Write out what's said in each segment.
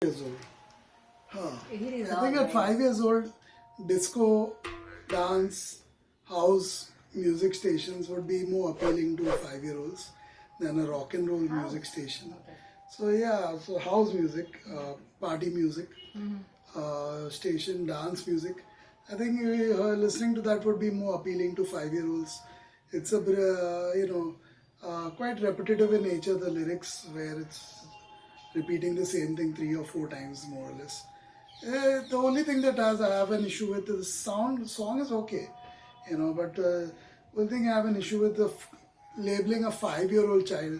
Years old. Huh. It is I all think at right. 5 years old, disco, dance, house music stations would be more appealing to 5-year-olds than a rock and roll music House. station. Okay. So yeah, so house music, party music, Mm-hmm. station, dance music. I think listening to that would be more appealing to 5-year-olds. It's quite repetitive in nature, the lyrics, where it's repeating the same thing 3 or 4 times more or less. The only thing that I have an issue with is sound. Song is okay, but one thing I have an issue with the labeling a 5-year-old child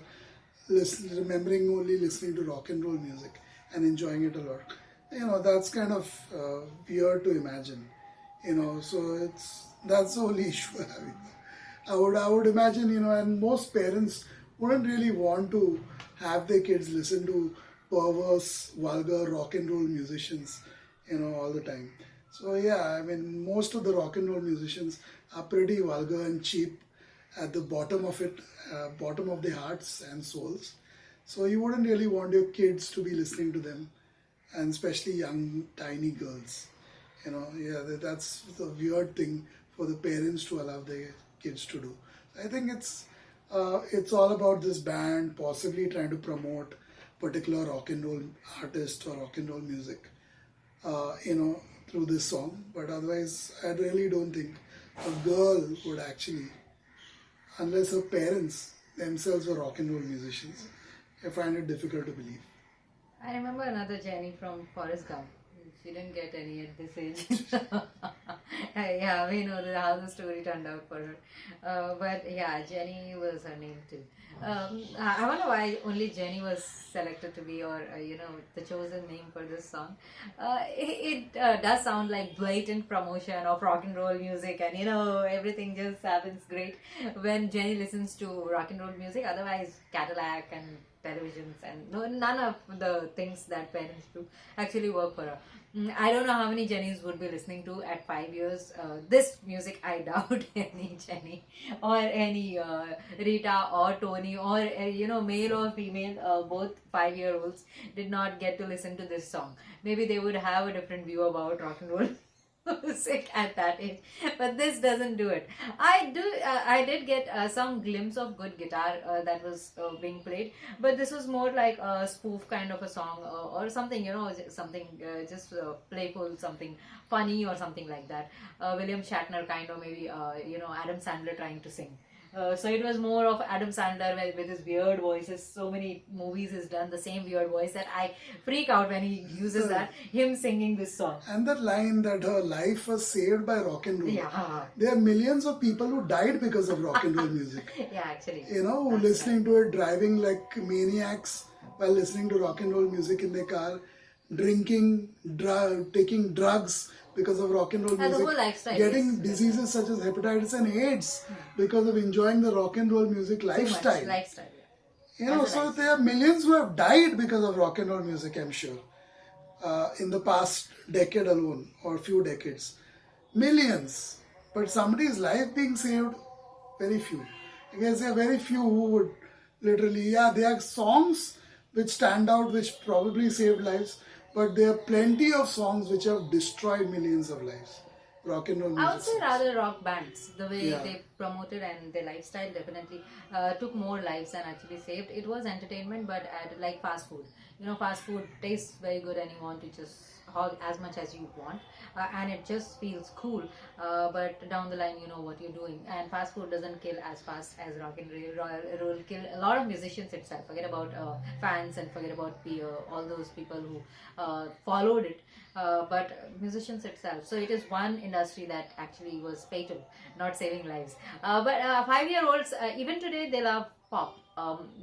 remembering only listening to rock and roll music and enjoying it a lot. That's kind of weird to imagine. So that's the only issue I'm having. I would imagine, and most parents wouldn't really want to have their kids listen to perverse, vulgar rock and roll musicians, all the time. So yeah, I mean, most of the rock and roll musicians are pretty vulgar and cheap at the bottom of it, bottom of their hearts and souls. So you wouldn't really want your kids to be listening to them, and especially young, tiny girls. Yeah, that's the weird thing for the parents to allow their kids to do. I think it's all about this band possibly trying to promote particular rock and roll artist or rock and roll music, through this song. But otherwise, I really don't think a girl would actually, unless her parents themselves were rock and roll musicians. I find it difficult to believe. I remember another Jenny from Forrest Gump. She didn't get any at this age. Yeah, we know how the story turned out for her. But yeah, Jenny was her name too. I wonder why only Jenny was selected to be, or the chosen name for this song. It does sound like blatant promotion of rock and roll music, and everything just happens great when Jenny listens to rock and roll music. Otherwise, Cadillac and televisions and none of the things that parents do actually work for her. I don't know how many Jennies would be listening to at 5 years. This music, I doubt any Jenny or any Rita or Tony or male or female, both 5-year-olds did not get to listen to this song. Maybe they would have a different view about rock and roll music at that age, but this doesn't do it. I did get some glimpse of good guitar that was being played, but this was more like a spoof kind of a song, or something, something just playful, something funny or something like that. William Shatner kind, or maybe Adam Sandler trying to sing. So it was more of Adam Sandler with his weird voices. So many movies has done the same weird voice that I freak out when he uses that. Him singing this song. And that line that her life was saved by rock and roll. Yeah. There are millions of people who died because of rock and roll music. Yeah, actually. Who listening to it, driving like maniacs while listening to rock and roll music in their car, drinking, taking drugs because of rock and roll And the music, whole lifestyle getting is diseases such as hepatitis and AIDS because of enjoying the rock and roll music too much lifestyle. lifestyle. So there are millions who have died because of rock and roll music, I'm sure, in the past decade alone or few decades. Millions. But somebody's life being saved, very few. I guess there are very few who would literally, there are songs which stand out, which probably saved lives, but there are plenty of songs which have destroyed millions of lives. Rock and roll music. I would say rather rock bands. The way Yeah. they promoted and their lifestyle definitely took more lives than actually saved. It was entertainment, but like fast food. Fast food tastes very good and you want to just hog as much as you want, and it just feels cool. But down the line, you know what you're doing. And fast food doesn't kill as fast as rock and roll kill. A lot of musicians itself. Forget about fans and forget about all those people who followed it. But musicians itself. So it is one industry that actually was fatal, not saving lives. But 5-year-olds, even today, they love pop.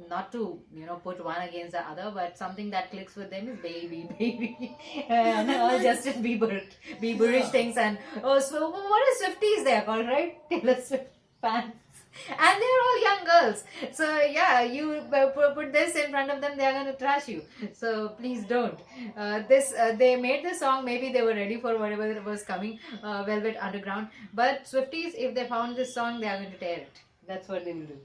Not to put one against the other, but something that clicks with them is baby, baby, and Justin Bieberish things. And so what is Swifties they are called, right? Taylor Swift fans. And they're all young girls. So yeah, you put this in front of them, they are going to trash you. So please don't. They made this song, maybe they were ready for whatever was coming, Velvet Underground. But Swifties, if they found this song, they are going to tear it. That's what they will do.